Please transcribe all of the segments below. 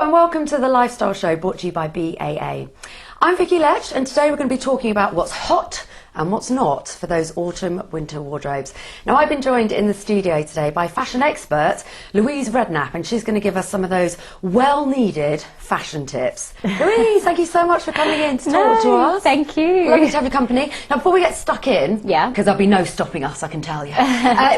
and welcome to the Lifestyle Show brought to you by BAA. I'm Vicky Lech, and today we're going to be talking about what's hot and what's not for those autumn-winter wardrobes. Now, I've been joined in the studio today by fashion expert Louise Redknapp, and she's going to give us some of those well-needed fashion tips. Louise, thank you so much for coming in to talk to us. Thank you. Lovely to have your company. Now, before we get stuck in, because there'll be no stopping us, I can tell you,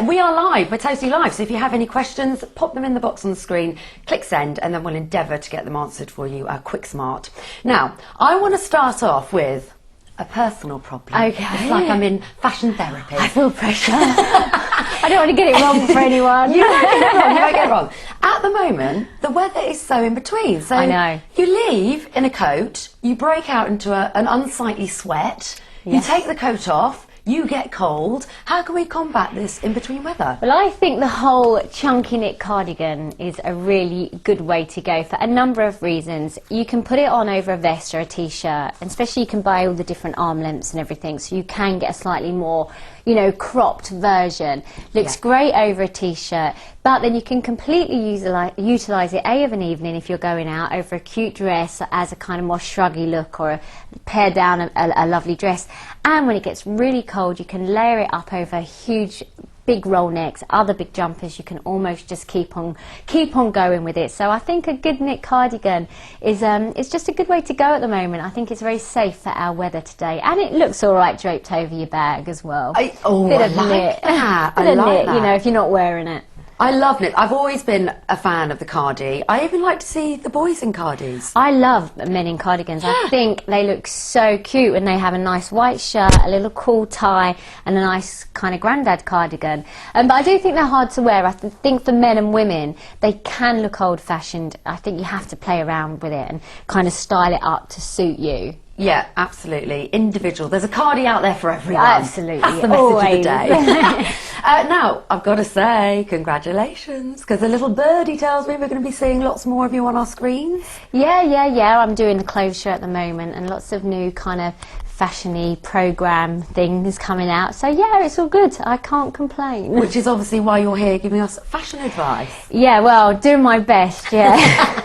we are live. We're totally live. So if you have any questions, pop them in the box on the screen, click send, and then we'll endeavour to get them answered for you quick smart. Now, I want to start off with a personal problem. Okay. It's like I'm in fashion therapy. I feel pressure. I don't want to get it wrong for anyone. You won't get it wrong, you won't get it wrong. At the moment, the weather is so in between. So I know. You leave in a coat, you break out into an unsightly sweat, you take the coat off, you get cold. How can we combat this in between weather? Well, I think the whole chunky knit cardigan is a really good way to go for a number of reasons. You can put it on over a vest or a t-shirt, and especially you can buy all the different arm lengths and everything, so you can get a slightly more, you know, cropped version. Looks great over a t-shirt, but then you can completely utilise it of an evening if you're going out over a cute dress as a kind of more shruggy look, or pare down a lovely dress. And when it gets really cold, you can layer it up over huge big roll necks, other big jumpers. You can almost just keep on going with it. So I think a good knit cardigan is just a good way to go at the moment. I think it's very safe for our weather today, and it looks all right draped over your bag as well. I like that. I like that. You know, if you're not wearing it. I love knit. I've always been a fan of the cardi. I even like to see the boys in cardis. I love men in cardigans. I think they look so cute when they have a nice white shirt, a little cool tie, and a nice kind of grandad cardigan. But I do think they're hard to wear. I think for men and women, they can look old-fashioned. I think you have to play around with it and kind of style it up to suit you. Yeah, absolutely. Individual. There's a cardi out there for everyone. Absolutely. That's the message of the day. Now, I've got to say, congratulations, because a little birdie tells me we're going to be seeing lots more of you on our screens. Yeah. I'm doing the clothes show at the moment, and lots of new kind of fashion-y programme things coming out. So yeah, it's all good. I can't complain. Which is obviously why you're here giving us fashion advice. Yeah, well, doing my best, yeah.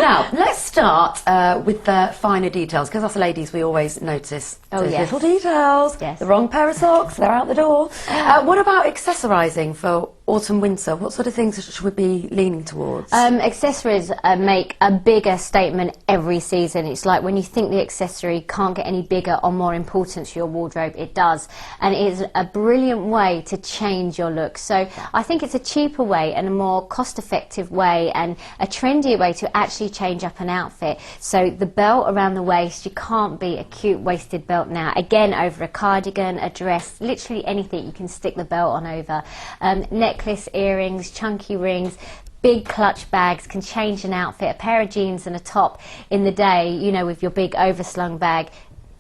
Now, let's start with the finer details, because us ladies, we always notice those little details. Yes. The wrong pair of socks, they're out the door. What about accessorising for autumn, winter? What sort of things should we be leaning towards? Accessories make a bigger statement every season. It's like when you think the accessory can't get any bigger or more important to your wardrobe, it does. And it is a brilliant way to change your look. So I think it's a cheaper way and a more cost-effective way and a trendier way to actually change up an outfit. So the belt around the waist, you can't beat a cute waisted belt now. Again, over a cardigan, a dress, literally anything you can stick the belt on over. Necklace, earrings, chunky rings, big clutch bags can change an outfit. A pair of jeans and a top in the day, you know, with your big overslung bag.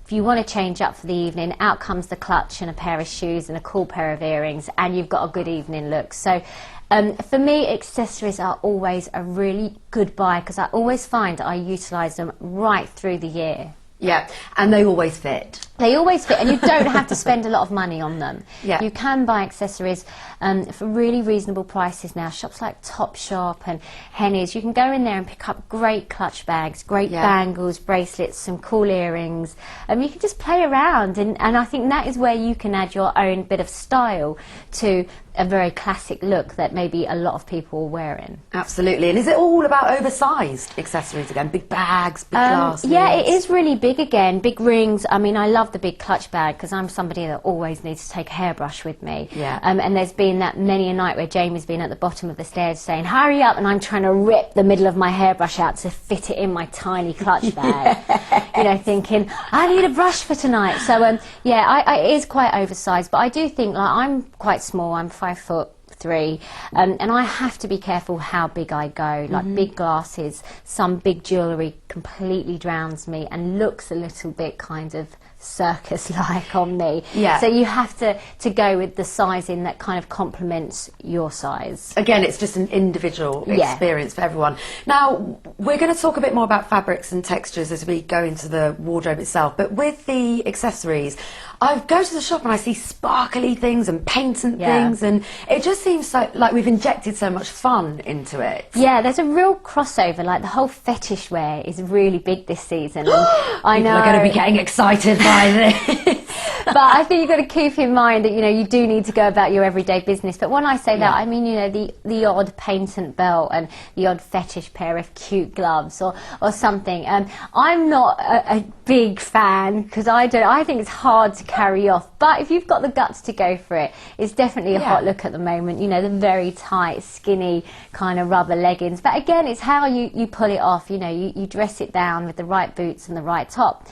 If you want to change up for the evening, out comes the clutch and a pair of shoes and a cool pair of earrings, and you've got a good evening look. So for me, accessories are always a really good buy, because I always find I utilise them right through the year. Yeah, and they always fit. They always fit, and you don't have to spend a lot of money on them. Yeah. You can buy accessories for really reasonable prices now. Shops like Topshop and Henny's, you can go in there and pick up great clutch bags, great bangles, bracelets, some cool earrings. You can just play around, and I think that is where you can add your own bit of style to a very classic look that maybe a lot of people are wearing. Absolutely. And is it all about oversized accessories again? Big bags, big glasses? Yeah, it is really big again. Big rings. I mean, I love the big clutch bag, because I'm somebody that always needs to take a hairbrush with me. Yeah. And there's been that many a night where Jamie's been at the bottom of the stairs saying, hurry up, and I'm trying to rip the middle of my hairbrush out to fit it in my tiny clutch bag. You know, thinking, I need a brush for tonight. So, it is quite oversized, but I do think, like, I'm quite small. I'm 5'3", and I have to be careful how big I go. Like big glasses, some big jewellery completely drowns me and looks a little bit kind of circus-like on me. Yeah. So you have to go with the sizing that kind of complements your size. Again, it's just an individual experience for everyone. Now, we're going to talk a bit more about fabrics and textures as we go into the wardrobe itself, but with the accessories, I go to the shop and I see sparkly things and paint and things, and it just seems so like we've injected so much fun into it. Yeah, there's a real crossover. Like the whole fetish wear is really big this season. And I know People are going to be getting excited by this. But I think you've got to keep in mind that, you know, you do need to go about your everyday business. But when I say that, I mean, you know, the odd patent belt and the odd fetish pair of cute gloves or something. I'm not a big fan because I think it's hard to carry off. But if you've got the guts to go for it, it's definitely a hot look at the moment. You know, the very tight, skinny kind of rubber leggings. But again, it's how you pull it off. You know, you dress it down with the right boots and the right top.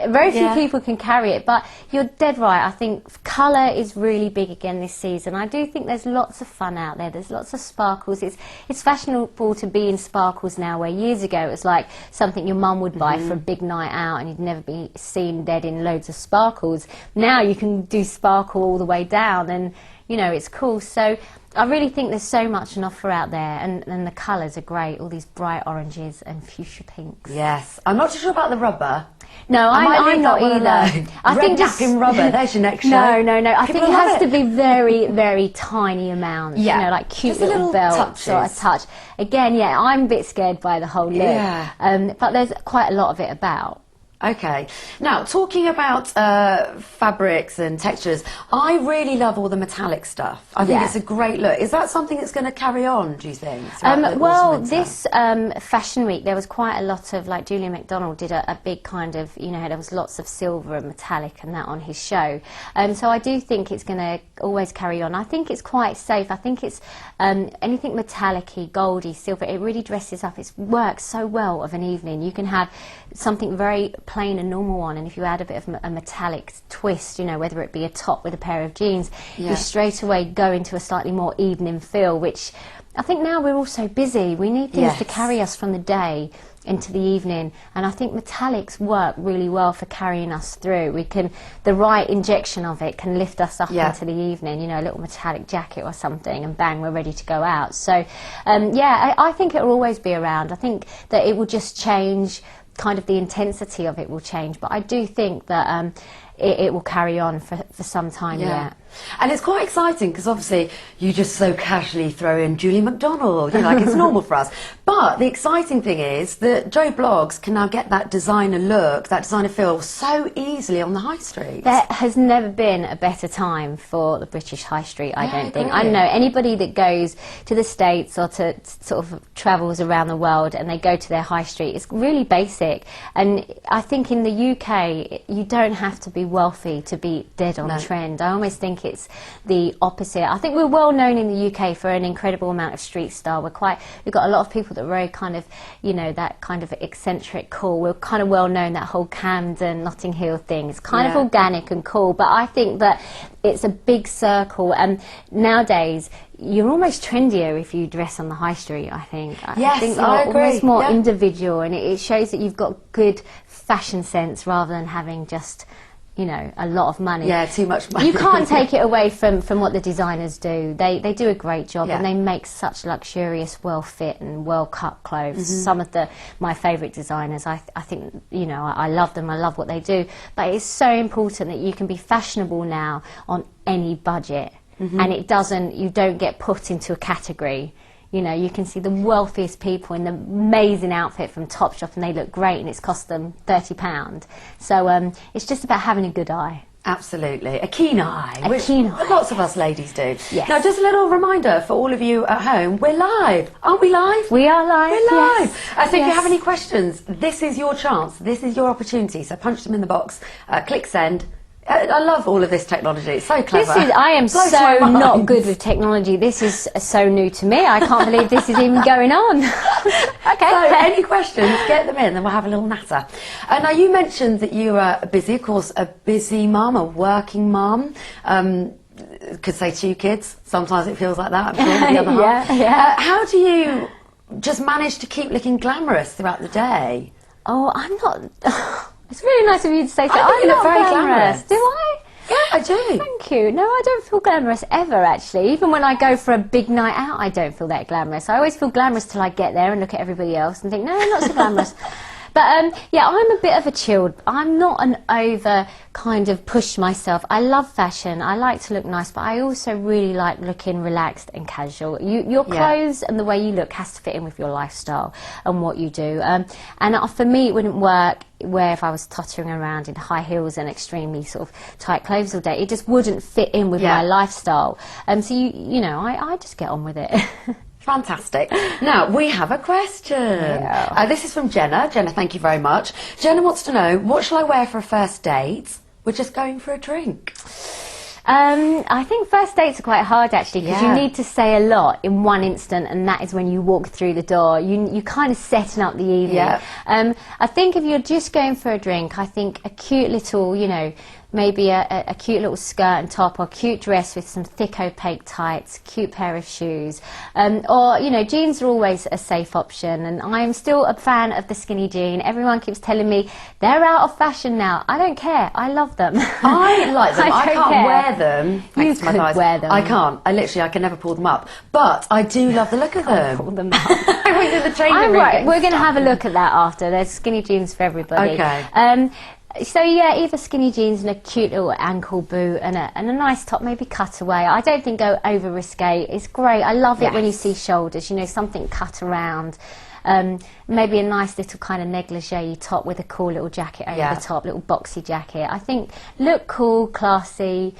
Very few people can carry it, but you're dead right. I think colour is really big again this season. I do think there's lots of fun out there. There's lots of sparkles. It's fashionable to be in sparkles now, where years ago it was like something your mum would buy for a big night out and you'd never be seen dead in loads of sparkles. Now you can do sparkle all the way down and, you know, it's cool. So I really think there's so much on offer out there, and the colours are great, all these bright oranges and fuchsia pinks. Yes. I'm not too sure about the rubber. No, I'm not either. I think just in rubber. There's your next show. No. I think it has to be very, very tiny amounts. Yeah. You know, like cute just little belts or a touches. touch. Again, I'm a bit scared by the whole look. Yeah. But there's quite a lot of it about. Okay. Now, talking about fabrics and textures, I really love all the metallic stuff. I think it's a great look. Is that something that's going to carry on, do you think? Well, this Fashion Week, there was quite a lot of, like, Julian McDonald did a big kind of, you know, there was lots of silver and metallic and that on his show. So I do think it's going to always carry on. I think it's quite safe. I think it's anything metallic-y, goldy, silver, it really dresses up. It works so well of an evening. You can have something very plain and normal one, and if you add a bit of a metallic twist, you know, whether it be a top with a pair of jeans, you straight away go into a slightly more evening feel, which I think now we're all so busy. We need things to carry us from the day into the evening, and I think metallics work really well for carrying us through. The right injection of it can lift us up into the evening, you know, a little metallic jacket or something, and bang, we're ready to go out. So I think it will always be around. I think that it will just change, kind of the intensity of it will change, but I do think that it will carry on for some time yet. And it's quite exciting because obviously you just so casually throw in Julie McDonald, you know, like it's normal for us. But the exciting thing is that Joe Bloggs can now get that designer look, that designer feel so easily on the high street. There has never been a better time for the British high street, I don't think. I don't know, anybody that goes to the States or to sort of travels around the world and they go to their high street, it's really basic. And I think in the UK, you don't have to be wealthy to be dead on trend. I almost think it's the opposite. I think we're well known in the UK for an incredible amount of street style. We've got a lot of people that are very kind of, you know, that kind of eccentric cool. We're kind of well known, that whole Camden, Notting Hill thing. It's kind of organic and cool, but I think that it's a big circle, and nowadays you're almost trendier if you dress on the high street, I think. I think you're almost more individual, and it shows that you've got good fashion sense rather than having just, you know, a lot of money. Yeah, too much money. You can't take it away from what the designers do. They do a great job, and they make such luxurious, well-fit and well-cut clothes. Some of my favourite designers, I think, you know, I love them, I love what they do. But it's so important that you can be fashionable now on any budget, and you don't get put into a category. You know, you can see the wealthiest people in the amazing outfit from Topshop, and they look great, and it's cost them £30. So it's just about having a good eye. Absolutely. A keen eye. Keen eye. Lots of us ladies do. Yes. Now, just a little reminder for all of you at home, we're live. Aren't we live? We are live. We're live. Yes. So if you have any questions, this is your chance. This is your opportunity. So punch them in the box, click send. I love all of this technology. It's so clever. I am so not good with technology. This is so new to me. I can't believe this is even going on. Okay. So, any questions, get them in, then we'll have a little natter. Now, you mentioned that you are busy, of course, a busy mum, a working mum. Could say 2 kids. Sometimes it feels like that, I'm sure, the other half. How do you just manage to keep looking glamorous throughout the day? Oh, I'm not... It's really nice of you to say so. I think you look very glamorous. Do I? Yeah, I do. Thank you. No, I don't feel glamorous ever, actually. Even when I go for a big night out, I don't feel that glamorous. I always feel glamorous till I get there and look at everybody else and think, no, not so glamorous. But yeah, I'm a bit of a chilled. I'm not an over kind of push myself. I love fashion. I like to look nice, but I also really like looking relaxed and casual. Your clothes and the way you look has to fit in with your lifestyle and what you do. And for me, it wouldn't work where if I was tottering around in high heels and extremely sort of tight clothes all day. It just wouldn't fit in with my lifestyle. So you know, I just get on with it. Fantastic. Now, we have a question. This is from Jenna. Jenna, thank you very much. Jenna wants to know, what shall I wear for a first date? We're just going for a drink. I think first dates are quite hard actually, because you need to say a lot in one instant, and that is when you walk through the door. You kind of setting up the evening. I think if you're just going for a drink, I think a cute little, you know, maybe a cute little skirt and top, or a cute dress with some thick opaque tights, cute pair of shoes, or you know, jeans are always a safe option, and I'm still a fan of the skinny jean. Everyone keeps telling me they're out of fashion now. I don't care, I love them. I like them. I can't wear them. You could wear them. I can't. I can never pull them up, but I do love the look of them. Pull them up. I was in the training room. We're going to have a look at that after. There's skinny jeans for everybody. Okay. So yeah, either skinny jeans and a cute little ankle boot and a nice top, maybe cutaway. I don't think go over risque. It's great. I love it when you see shoulders, you know, something cut around. Maybe a nice little kind of negligee top with a cool little jacket over the top, little boxy jacket. I think look cool, classy,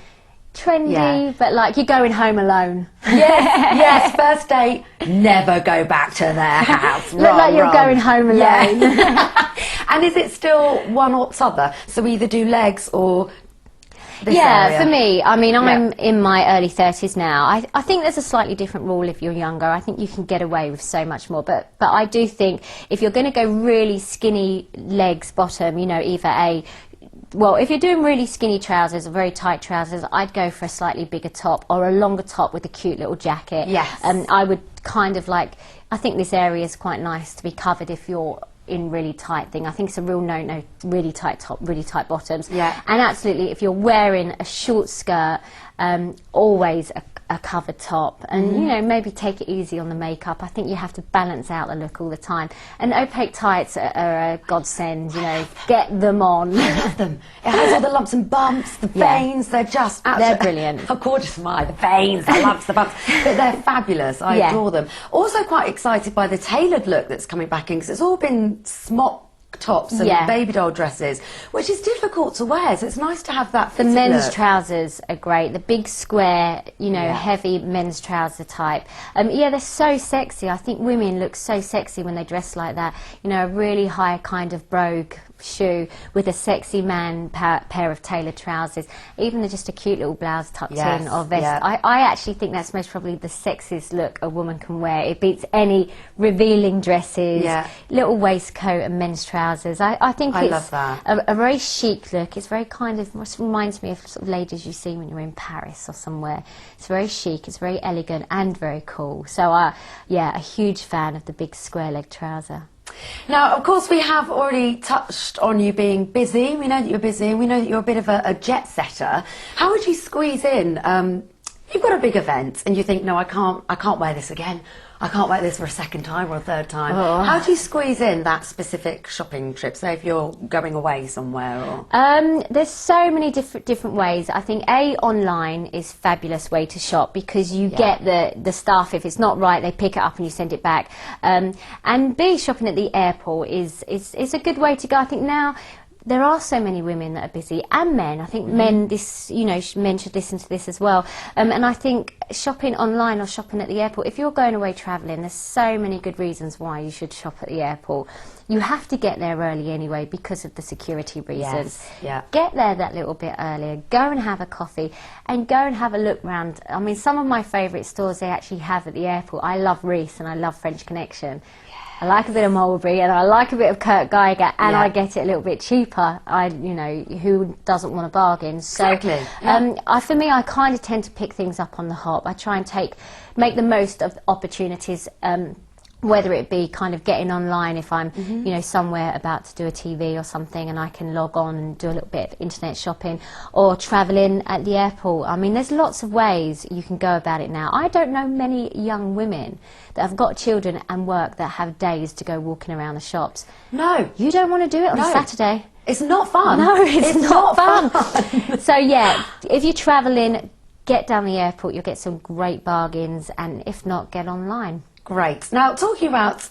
trendy, but like you're going home alone. Yes, first date, never go back to their house. Look like you're going home alone. And is it still one or other? So we either do legs or this area? For me, I mean, I'm in my early 30s now. I think there's a slightly different rule if you're younger. I think you can get away with so much more. But I do think if you're going to go really skinny legs bottom, you know, well, if you're doing really skinny trousers or very tight trousers, I'd go for a slightly bigger top or a longer top with a cute little jacket. I would kind of like, I think this area is quite nice to be covered if you're in really tight thing. I think it's a real no-no, really tight top, really tight bottoms. And absolutely, if you're wearing a short skirt, always a covered top, and you know, maybe take it easy on the makeup. I think you have to balance out the look all the time, and opaque tights are a godsend. You know, get them on. I love them. It has all the lumps and bumps, the veins. They're just they're brilliant. How gorgeous am I? The veins, the lumps, the bumps, but they're fabulous. I adore them. Also quite excited by the tailored look that's coming back in, because it's all been smock tops and baby doll dresses, which is difficult to wear, so it's nice to have that The men's trousers are great, the big square, you know, heavy men's trouser type. They're so sexy. I think women look so sexy when they dress like that, you know, a really high kind of brogue shoe with a sexy man pair of tailored trousers, even just a cute little blouse tucked in or vest. I actually think that's most probably the sexiest look a woman can wear. It beats any revealing dresses, little waistcoat and men's trousers. I think it's a very chic look. It's very kind of, reminds me of sort of ladies you see when you're in Paris or somewhere. It's very chic, it's very elegant and very cool. So a huge fan of the big square leg trouser. Now, of course, we have already touched on you being busy. We know that you're busy, and we know that you're a bit of a jet setter. How would you squeeze in? You've got a big event, and you think, no, I can't wear this again. I can't wear this for a second time or a third time. How do you squeeze in that specific shopping trip? Say if you're going away somewhere, or there's so many different ways. I think online is a fabulous way to shop, because you get the stuff. If it's not right, they pick it up and you send it back. And B, shopping at the airport is a good way to go. I think now there are so many women that are busy, and men. I think men should listen to this as well. And I think shopping online or shopping at the airport, if you're going away travelling, there's so many good reasons why you should shop at the airport. You have to get there early anyway because of the security reasons. Get there that little bit earlier, go and have a coffee, and go and have a look round. I mean, some of my favourite stores they actually have at the airport. I love Reiss and I love French Connection. I like a bit of Mulberry and I like a bit of Kurt Geiger, and I get it a little bit cheaper. Who doesn't want a bargain? So, for me, I kind of tend to pick things up on the hop. I try and make the most of the opportunities whether it be kind of getting online if I'm, you know, somewhere about to do a TV or something and I can log on and do a little bit of internet shopping, or travelling at the airport. I mean, there's lots of ways you can go about it now. I don't know many young women that have got children and work that have days to go walking around the shops. No. You don't want to do it on a Saturday. It's not fun. No, it's not fun. So yeah, if you're travelling, get down the airport, you'll get some great bargains, and if not, get online. Great. Now, talking about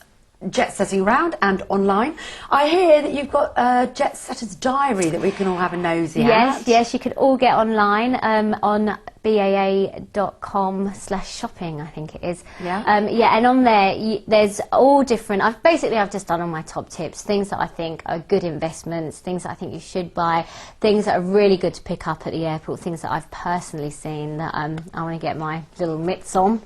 jet setting around and online, I hear that you've got a jet setter's diary that we can all have a nosy at. Yes, you could all get online on baa.com/shopping, I think it is. Yeah. And on there, there's all different. I've just done all my top tips, things that I think are good investments, things that I think you should buy, things that are really good to pick up at the airport, things that I've personally seen that I want to get my little mitts on.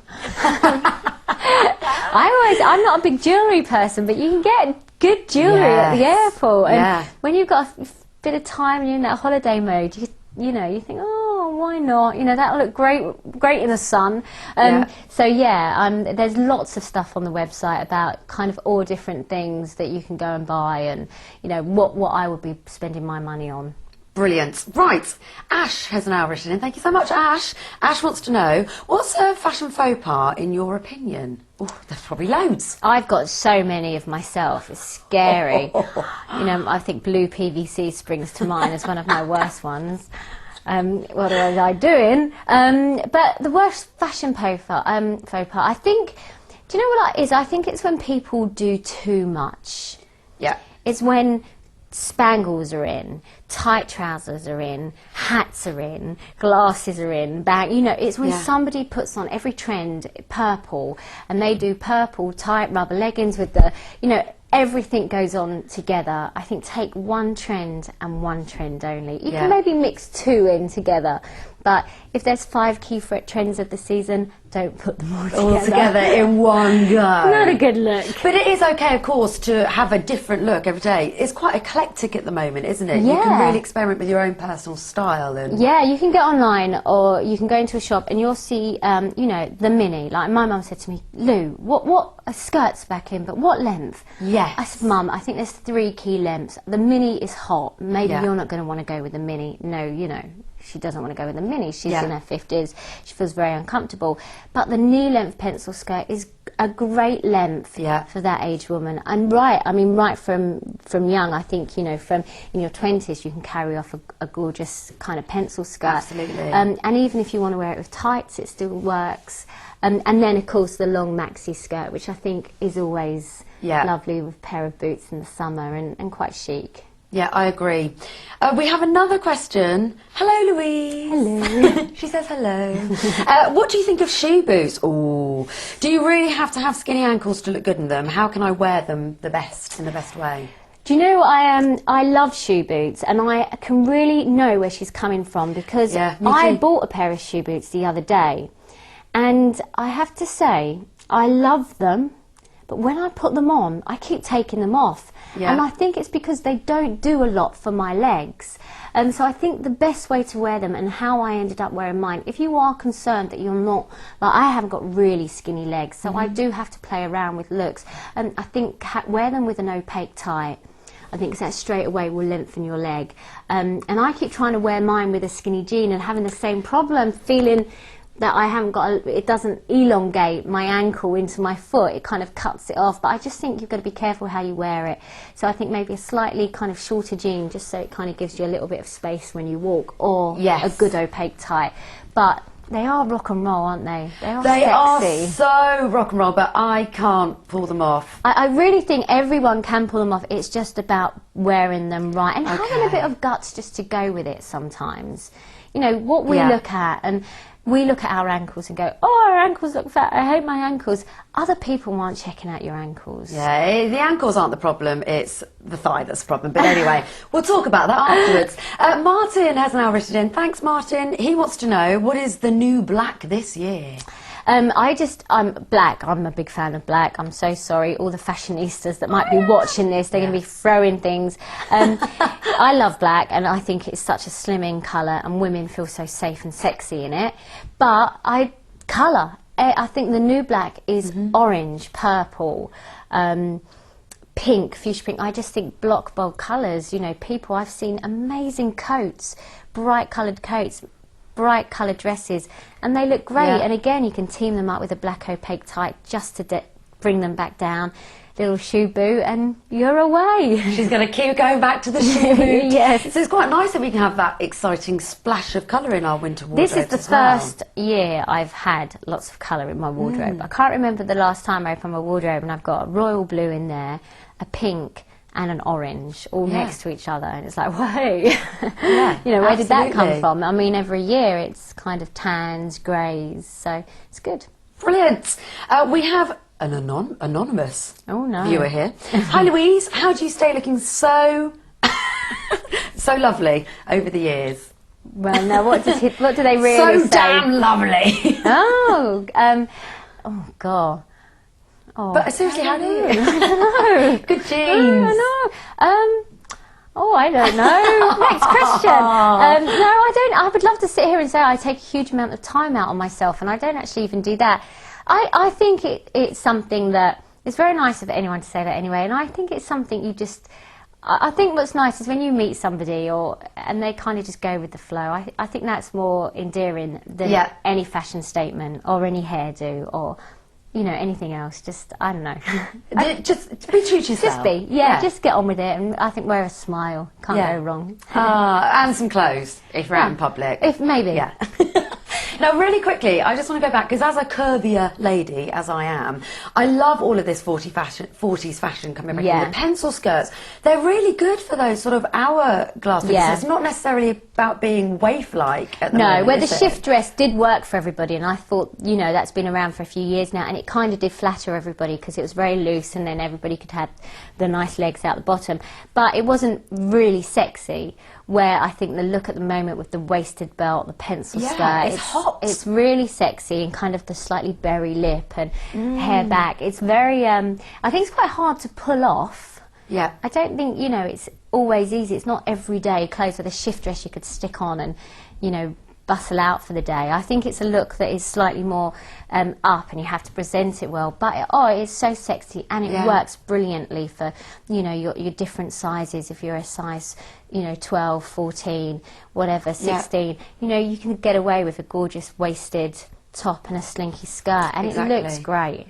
I'm not a big jewellery person, but you can get good jewellery at the airport. And when you've got a bit of time and you're in that holiday mode, you know, you think, oh, why not? You know, that'll look great in the sun. There's lots of stuff on the website about kind of all different things that you can go and buy, and you know what I would be spending my money on. Brilliant. Right, Ash has now written in. Thank you so much, Ash. Ash wants to know, what's a fashion faux pas in your opinion? Oh, there's probably loads. I've got so many of myself. It's scary. You know, I think blue PVC springs to mind as one of my worst ones. What was I doing? But the worst fashion faux pas, I think, do you know what it is? I think it's when people do too much. Yeah. It's when spangles are in, tight trousers are in, hats are in, glasses are in, you know, it's when somebody puts on every trend purple, and they do purple tight rubber leggings with the, you know, everything goes on together. I think take one trend and one trend only. You can maybe mix two in together, but if there's 5 key trends of the season, don't put them all together in one go. Not a good look. But it is okay, of course, to have a different look every day. It's quite eclectic at the moment, isn't it? Yeah. You can really experiment with your own personal style. And yeah, you can get online, or you can go into a shop and you'll see, you know, the mini. Like my mum said to me, Lou, what skirt's back in, but what length? Yes. I said, Mum, I think there's 3 key lengths. The mini is hot. Maybe you're not going to want to go with the mini. No, you know, she doesn't want to go with the mini. She's in her 50s. She feels very uncomfortable. But the knee-length pencil skirt is a great length for that age woman. And right from young, I think, you know, from in your 20s, you can carry off a gorgeous kind of pencil skirt. Absolutely. And even if you want to wear it with tights, it still works. And then, of course, the long maxi skirt, which I think is always lovely with a pair of boots in the summer and quite chic. Yeah, I agree. We have another question. Hello, Louise. Hello. She says hello. What do you think of shoe boots? Oh, do you really have to have skinny ankles to look good in them? How can I wear them in the best way? Do you know, I love shoe boots, and I can really know where she's coming from, because I bought a pair of shoe boots the other day, and I have to say, I love them, but when I put them on, I keep taking them off. And I think it's because they don't do a lot for my legs. And so I think the best way to wear them, and how I ended up wearing mine, if you are concerned that you're not, like I haven't got really skinny legs, so I do have to play around with looks. And I think wear them with an opaque tie. I think that straight away will lengthen your leg. And I keep trying to wear mine with a skinny jean and having the same problem, feeling that I haven't got, it doesn't elongate my ankle into my foot, it kind of cuts it off. But I just think you've got to be careful how you wear it. So I think maybe a slightly kind of shorter jean, just so it kind of gives you a little bit of space when you walk, or a good opaque tie. But they are rock and roll, aren't they? They are sexy. So rock and roll, but I can't pull them off. I really think everyone can pull them off. It's just about wearing them right and having a bit of guts just to go with it sometimes. You know, what we look at, and we look at our ankles and go, oh, our ankles look fat, I hate my ankles. Other people aren't checking out your ankles. Yeah, the ankles aren't the problem, it's the thigh that's the problem. But anyway, we'll talk about that afterwards. Martin has now written in. Thanks, Martin. He wants to know, what is the new black this year? I'm black. I'm a big fan of black. I'm so sorry, all the fashionistas that might be watching this, they're going to be throwing things. I love black, and I think it's such a slimming colour, and women feel so safe and sexy in it. But colour I think the new black is orange, purple, pink, fuchsia pink. I just think block bold colours. You know, people, I've seen amazing coats, bright coloured coats, bright coloured dresses, and they look great. Yeah. And again, you can team them up with a black opaque tight just to bring them back down. Little shoe boot, and you're away. She's going to keep going back to the shoe boot. Yes. So it's quite nice that we can have that exciting splash of colour in our winter wardrobe. This is the first year I've had lots of colour in my wardrobe. I can't remember the last time I opened my wardrobe and I've got a royal blue in there, a pink and an orange all next to each other, and it's like, whoa. Yeah, you know, where did that come absolutely. from? I mean, every year it's kind of tans, greys, so it's good. Brilliant. We have an anonymous viewer here. Hi Louise, how do you stay looking so so lovely over the years? Well, now what do they really So say? damn lovely. Oh God. Oh, But seriously, how do you? I don't know. Good genes. I don't know. Next question. No, I don't. I would love to sit here and say I take a huge amount of time out on myself, and I don't actually even do that. I think it's something that it's very nice of anyone to say that anyway, and I think it's something you just. I think what's nice is when you meet somebody and they kind of just go with the flow. I think that's more endearing than any fashion statement or any hairdo or, you know, anything else. Just, I don't know. Just be true to yourself. Just be, just get on with it, and I think wear a smile. Can't go wrong. And some clothes if you're out in public. If maybe. Yeah. Now, really quickly, I just want to go back, because as a curvier lady, as I am, I love all of this 40s fashion coming back. Yeah. The pencil skirts, they're really good for those sort of hourglass figures. Yeah. It's not necessarily about being waif-like at the moment. No, where the is it? shift dress did work for everybody, and I thought, you know, that's been around for a few years now, and it kind of did flatter everybody because it was very loose, and then everybody could have the nice legs out the bottom. But it wasn't really sexy, where I think the look at the moment with the waisted belt, the pencil skirt, it's hot. It's really sexy, and kind of the slightly berry lip and hair back. It's very, I think it's quite hard to pull off. Yeah. I don't think, you know, it's always easy. It's not everyday clothes with a shift dress you could stick on and, you know, bustle out for the day. I think it's a look that is slightly more up, and you have to present it well. But it's so sexy, and it works brilliantly for, you know, your different sizes. If you're a size, you know, 12, 14, whatever, 16, you know, you can get away with a gorgeous waisted top and a slinky skirt, and it looks great.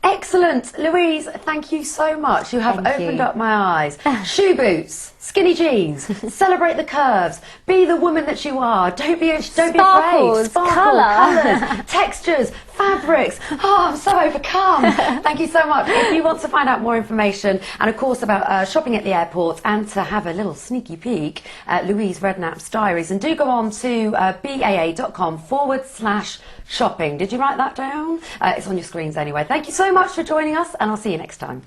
Excellent. Louise, thank you so much. You have opened up my eyes. Shoe boots, skinny jeans, celebrate the curves, be the woman that you are. Don't be afraid. Sparkles, colours, textures, fabrics. Oh, I'm so overcome. Thank you so much. If you want to find out more information, and of course about shopping at the airport, and to have a little sneaky peek at Louise Redknapp's diaries, and do go on to baa.com/shopping. Did you write that down? It's on your screens anyway. Thank you so much for joining us, and I'll see you next time.